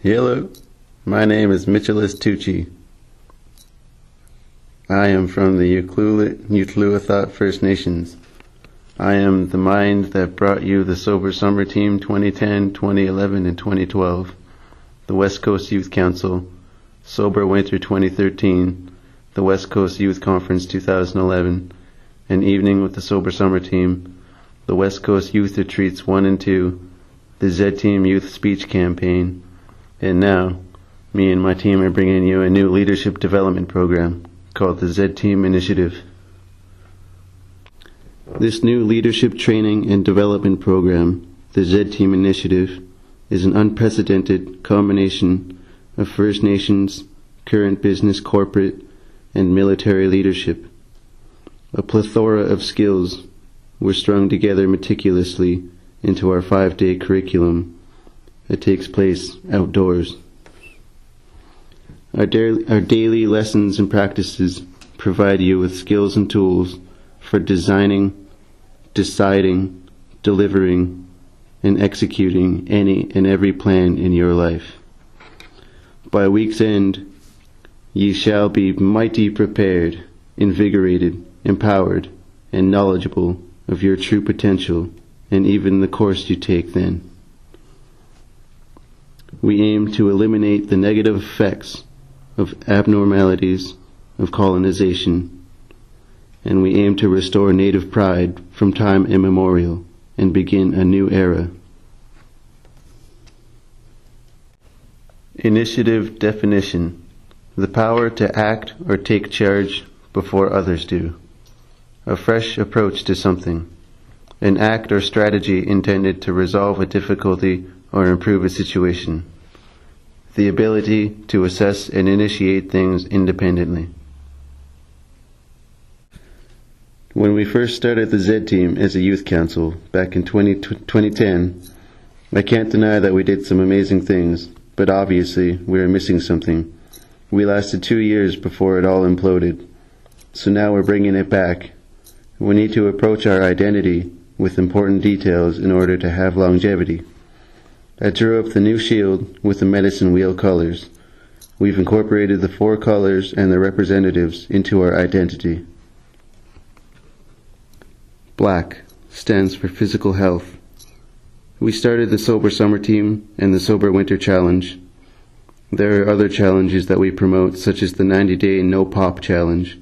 Hello, my name is Mootcholos Tucci. I am from the Mootcholos First Nations. I am the mind that brought you the Sober Summer Team 2010, 2011, and 2012, the West Coast Youth Council, Sober Winter 2013, the West Coast Youth Conference 2011, an Evening with the Sober Summer Team, the West Coast Youth Retreats 1 and 2, the Z-Team Youth Speech Campaign, and now, me and my team are bringing you a new leadership development program called the Z-Team Initiative. This new leadership training and development program, the Z-Team Initiative, is an unprecedented combination of First Nations, current business, corporate, and military leadership. A plethora of skills were strung together meticulously into our 5-day curriculum. It takes place outdoors. Our daily lessons and practices provide you with skills and tools for designing, deciding, delivering, and executing any and every plan in your life. By week's end, ye shall be mighty prepared, invigorated, empowered, and knowledgeable of your true potential and even the course you take then. We aim to eliminate the negative effects of abnormalities of colonization, and we aim to restore native pride from time immemorial and begin a new era. Initiative definition: the power to act or take charge before others do. A fresh approach to something. An act or strategy intended to resolve a difficulty or improve a situation. The ability to assess and initiate things independently. When we first started the Z-Team as a youth council back in 2010, I can't deny that we did some amazing things, but obviously we were missing something. We lasted 2 years before it all imploded, so now we're bringing it back. We need to approach our identity with important details in order to have longevity. I drew up the new shield with the medicine wheel colors. We've incorporated the 4 colors and their representatives into our identity. Black stands for physical health. We started the Sober Summer Team and the Sober Winter Challenge. There are other challenges that we promote, such as the 90-day No Pop Challenge.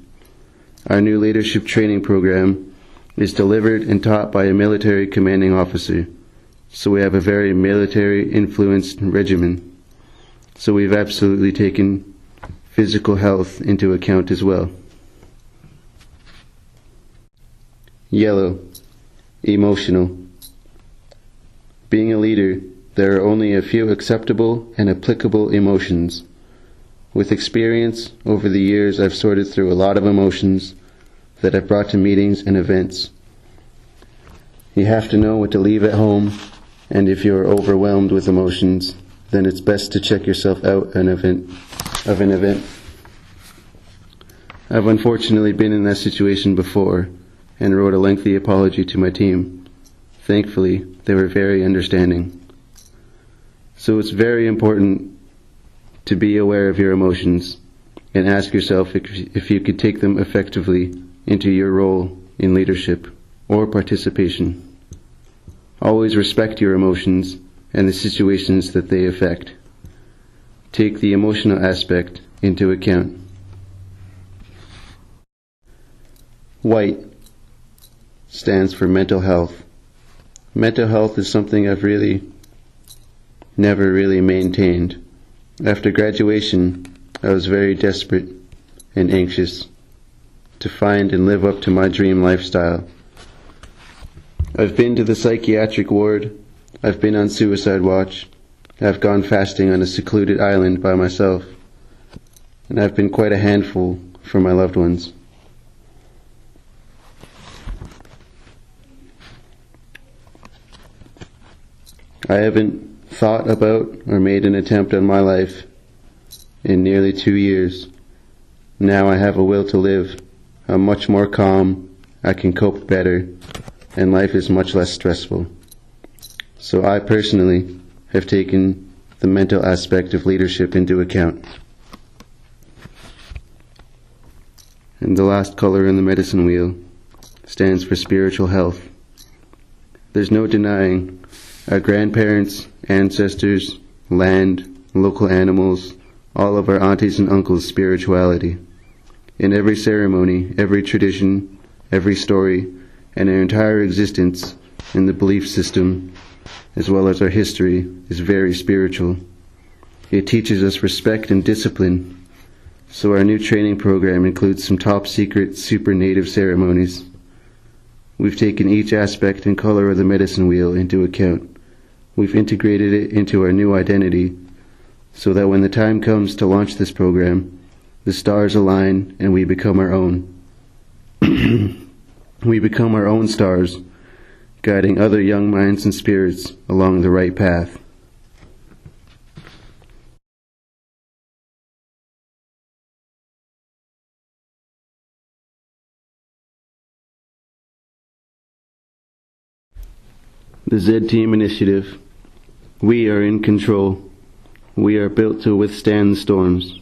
Our new leadership training program is delivered and taught by a military commanding officer. So we have a very military-influenced regimen. So we've absolutely taken physical health into account as well. Yellow, emotional. Being a leader, there are only a few acceptable and applicable emotions. With experience over the years, I've sorted through a lot of emotions that I've brought to meetings and events. You have to know what to leave at home, and if you are overwhelmed with emotions, then it's best to check yourself out of an event. I've unfortunately been in that situation before and wrote a lengthy apology to my team. Thankfully, they were very understanding. So it's very important to be aware of your emotions and ask yourself if you could take them effectively into your role in leadership or participation. Always respect your emotions and the situations that they affect. Take the emotional aspect into account. White stands for mental health. Mental health is something I've never really maintained. After graduation, I was very desperate and anxious to find and live up to my dream lifestyle. I've been to the psychiatric ward, I've been on suicide watch, I've gone fasting on a secluded island by myself, and I've been quite a handful for my loved ones. I haven't thought about or made an attempt on my life in nearly 2 years. Now I have a will to live. I'm much more calm, I can cope better, and life is much less stressful. So I personally have taken the mental aspect of leadership into account. And the last color in the medicine wheel stands for spiritual health. There's no denying our grandparents, ancestors, land, local animals, all of our aunties and uncles' spirituality. In every ceremony, every tradition, every story, and our entire existence in the belief system, as well as our history, is very spiritual. It teaches us respect and discipline. So our new training program includes some top secret super native ceremonies. We've taken each aspect and color of the medicine wheel into account. We've integrated it into our new identity so that when the time comes to launch this program, the stars align and we become our own. We become our own stars, guiding other young minds and spirits along the right path. The Z Team Initiative. We are in control. We are built to withstand the storms.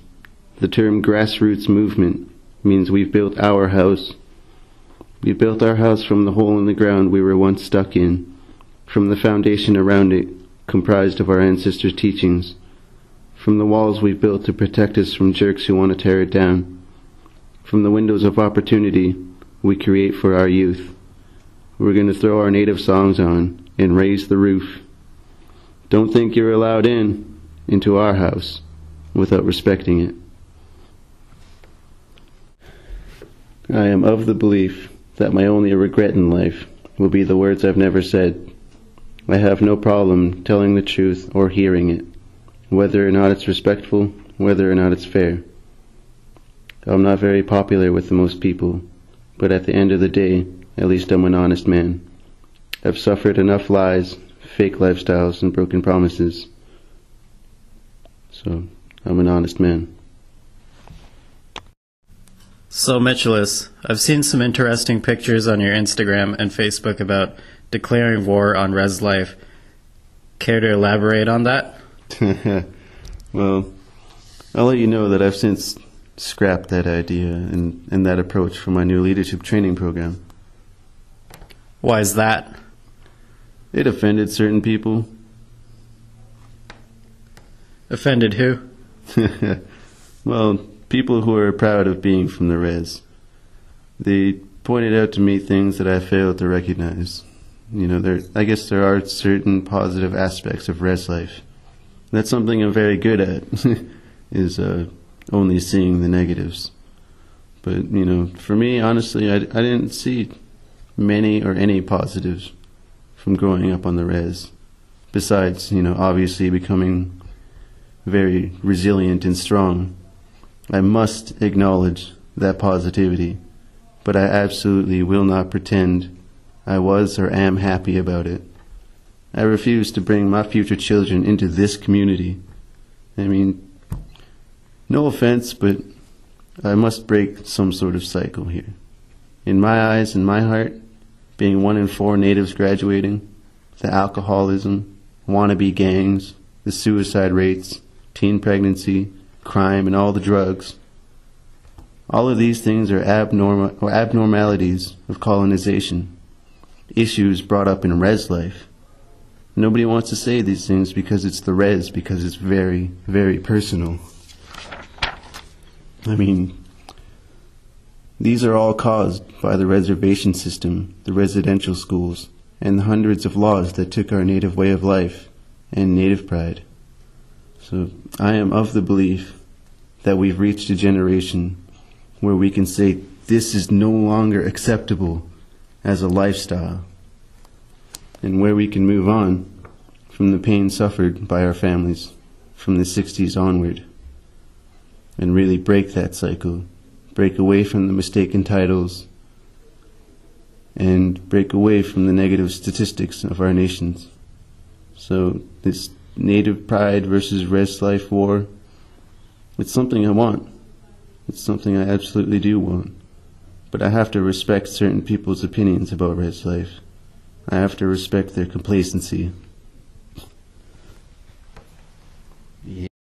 The term grassroots movement means we've built our house. We built our house from the hole in the ground we were once stuck in, from the foundation around it, comprised of our ancestors' teachings, from the walls we've built to protect us from jerks who want to tear it down, from the windows of opportunity we create for our youth. We're going to throw our native songs on and raise the roof. Don't think you're allowed into our house without respecting it. I am of the belief that my only regret in life will be the words I've never said. I have no problem telling the truth or hearing it, whether or not it's respectful, whether or not it's fair. I'm not very popular with the most people, but at the end of the day, at least I'm an honest man. I've suffered enough lies, fake lifestyles, and broken promises. So, I'm an honest man. So, Mootcholos, I've seen some interesting pictures on your Instagram and Facebook about declaring war on res life. Care to elaborate on that? Well, I'll let you know that I've since scrapped that idea and that approach for my new leadership training program. Why is that? It offended certain people. Offended who? Well, people who are proud of being from the res. They pointed out to me things that I failed to recognize. You know, I guess there are certain positive aspects of res life. That's something I'm very good at, is only seeing the negatives. But, you know, for me, honestly, I didn't see many or any positives from growing up on the res. Besides, you know, obviously becoming very resilient and strong. I must acknowledge that positivity, but I absolutely will not pretend I was or am happy about it. I refuse to bring my future children into this community. I mean, no offense, but I must break some sort of cycle here. In my eyes and my heart, being 1 in 4 natives graduating, the alcoholism, wannabe gangs, the suicide rates, teen pregnancy, crime, and all the drugs. All of these things are abnormalities of colonization, issues brought up in res life. Nobody wants to say these things because it's the res, because it's very, very personal. I mean, these are all caused by the reservation system, the residential schools, and the hundreds of laws that took our native way of life and native pride. So I am of the belief that we've reached a generation where we can say this is no longer acceptable as a lifestyle, and where we can move on from the pain suffered by our families from the 60s onward and really break that cycle, break away from the mistaken titles, and break away from the negative statistics of our nations. So this native pride versus res life war, it's something I want. It's something I absolutely do want. But I have to respect certain people's opinions about res life. I have to respect their complacency. Yeah.